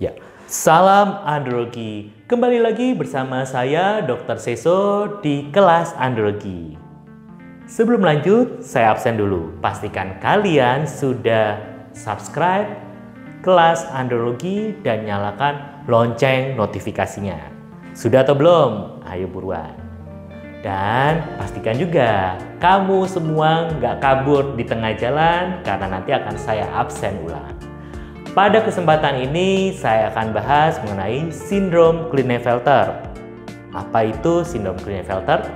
Ya, salam andrologi. Kembali lagi bersama saya Dr. Seso di kelas andrologi. Sebelum lanjut, saya absen dulu. Pastikan kalian sudah subscribe kelas andrologi dan nyalakan lonceng notifikasinya. Sudah atau belum? Ayo buruan. Dan pastikan juga kamu semua nggak kabur di tengah jalan karena nanti akan saya absen ulang. Pada kesempatan ini saya akan bahas mengenai sindrom Klinefelter. Apa itu sindrom Klinefelter?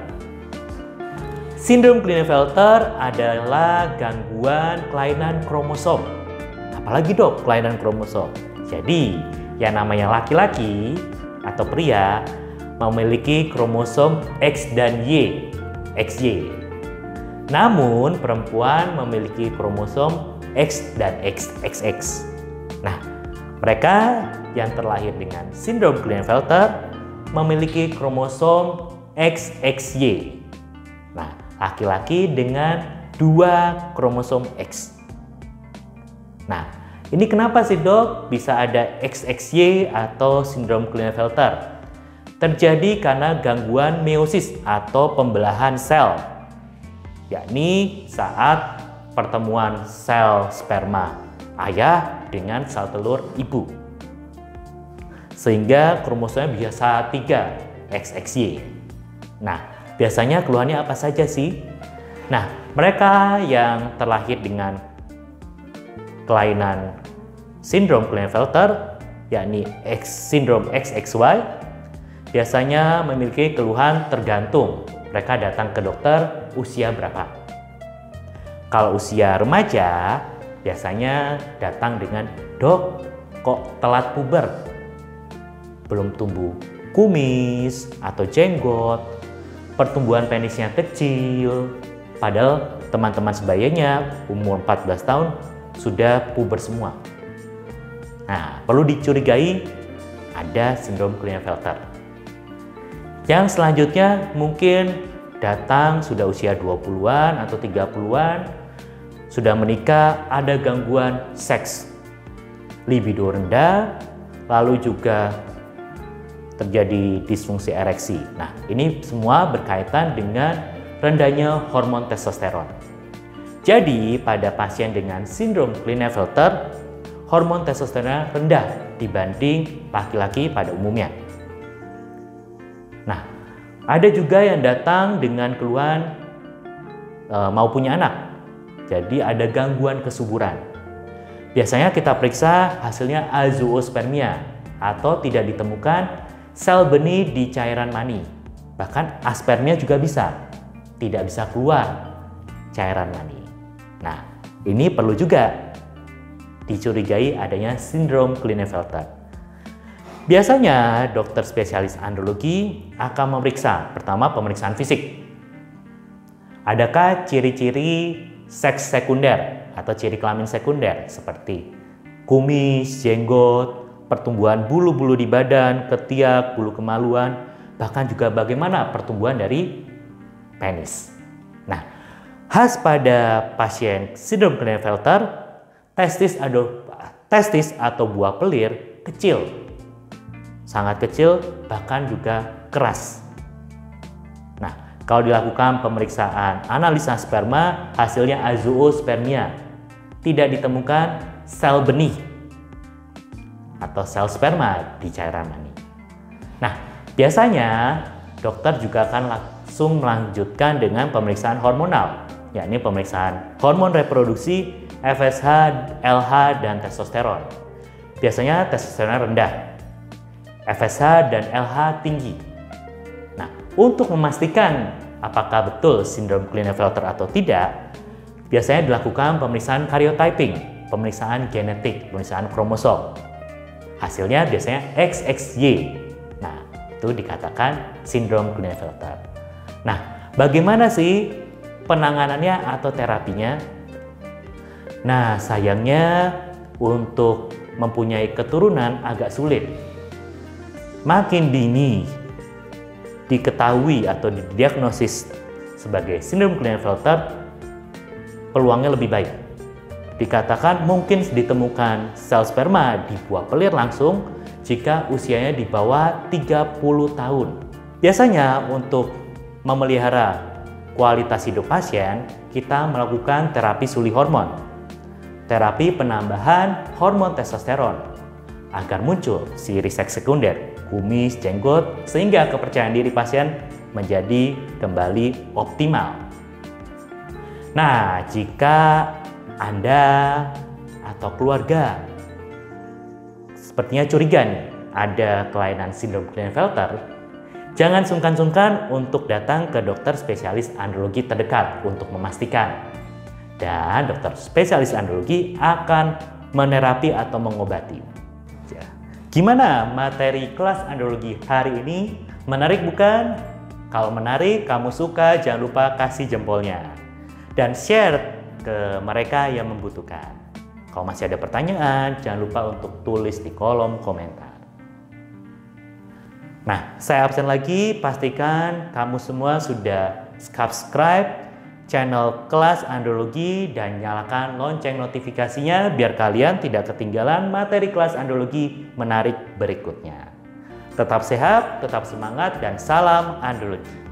Sindrom Klinefelter adalah gangguan kelainan kromosom. Apalagi dok, kelainan kromosom. Jadi, yang namanya laki-laki atau pria memiliki kromosom X dan Y, XY. Namun, perempuan memiliki kromosom X dan XX. Nah, mereka yang terlahir dengan sindrom Klinefelter memiliki kromosom XXY. Nah, laki-laki dengan 2 kromosom X. Nah, ini kenapa sih dok bisa ada XXY atau sindrom Klinefelter? Terjadi karena gangguan meiosis atau pembelahan sel, yakni saat pertemuan sel sperma ayah dengan sel telur ibu. Sehingga kromosomnya biasa 3 XXY. Nah, biasanya keluhannya apa saja sih? Nah, mereka yang terlahir dengan kelainan sindrom Klinefelter, yakni sindrom XXY, biasanya memiliki keluhan tergantung mereka datang ke dokter usia berapa. Kalau usia remaja, biasanya datang dengan, dok, kok telat puber? Belum tumbuh kumis atau jenggot, pertumbuhan penisnya kecil, padahal teman-teman sebayanya umur 14 tahun sudah puber semua. Nah, perlu dicurigai ada sindrom Klinefelter. Yang selanjutnya mungkin datang sudah usia 20-an atau 30-an, sudah menikah, ada gangguan seks, libido rendah, lalu juga terjadi disfungsi ereksi. Nah, ini semua berkaitan dengan rendahnya hormon testosteron. Jadi, pada pasien dengan sindrom Klinefelter, hormon testosteron rendah dibanding laki-laki pada umumnya. Nah, ada juga yang datang dengan keluhan mau punya anak. Jadi ada gangguan kesuburan. Biasanya kita periksa hasilnya azoospermia atau tidak ditemukan sel benih di cairan mani. Bahkan aspermia juga bisa, tidak bisa keluar cairan mani. Nah, ini perlu juga dicurigai adanya sindrom Klinefelter. Biasanya dokter spesialis andrologi akan memeriksa, pertama pemeriksaan fisik. Adakah ciri-ciri seks sekunder atau ciri kelamin sekunder seperti kumis, jenggot, pertumbuhan bulu-bulu di badan, ketiak, bulu kemaluan, bahkan juga bagaimana pertumbuhan dari penis. Nah, khas pada pasien sindrom Klinefelter, testis atau buah pelir kecil, sangat kecil, bahkan juga keras. Nah, kalau dilakukan pemeriksaan analisa sperma, hasilnya azoospermia. Tidak ditemukan sel benih atau sel sperma di cairan mani. Nah, biasanya dokter juga akan langsung melanjutkan dengan pemeriksaan hormonal, yakni pemeriksaan hormon reproduksi, FSH, LH, dan testosteron. Biasanya testosteron rendah, FSH dan LH tinggi. Nah, untuk memastikan apakah betul sindrom Klinefelter atau tidak, biasanya dilakukan pemeriksaan karyotyping, pemeriksaan genetik, pemeriksaan kromosom. Hasilnya biasanya XXY. Nah, itu dikatakan sindrom Klinefelter. Nah, bagaimana sih penanganannya atau terapinya? Nah, sayangnya untuk mempunyai keturunan agak sulit. Makin dini diketahui atau didiagnosis sebagai sindrom Klinefelter, peluangnya lebih baik. Dikatakan mungkin ditemukan sel sperma di buah pelir langsung jika usianya di bawah 30 tahun. Biasanya untuk memelihara kualitas hidup pasien, kita melakukan terapi suli hormon, terapi penambahan hormon testosteron, agar muncul si seks sekunder, kumis, jenggot, sehingga kepercayaan diri pasien menjadi kembali optimal. Nah, jika Anda atau keluarga sepertinya curiga nih, ada kelainan sindrom Klinefelter, jangan sungkan-sungkan untuk datang ke dokter spesialis andrologi terdekat untuk memastikan. Dan dokter spesialis andrologi akan menerapi atau mengobati. Gimana materi kelas andrologi hari ini? Menarik bukan? Kalau menarik, kamu suka, jangan lupa kasih jempolnya. Dan share ke mereka yang membutuhkan. Kalau masih ada pertanyaan, jangan lupa untuk tulis di kolom komentar. Nah, saya absen lagi, pastikan kamu semua sudah subscribe channel Kelas Andrologi dan nyalakan lonceng notifikasinya biar kalian tidak ketinggalan materi kelas andrologi menarik berikutnya. Tetap sehat, tetap semangat, dan salam andrologi.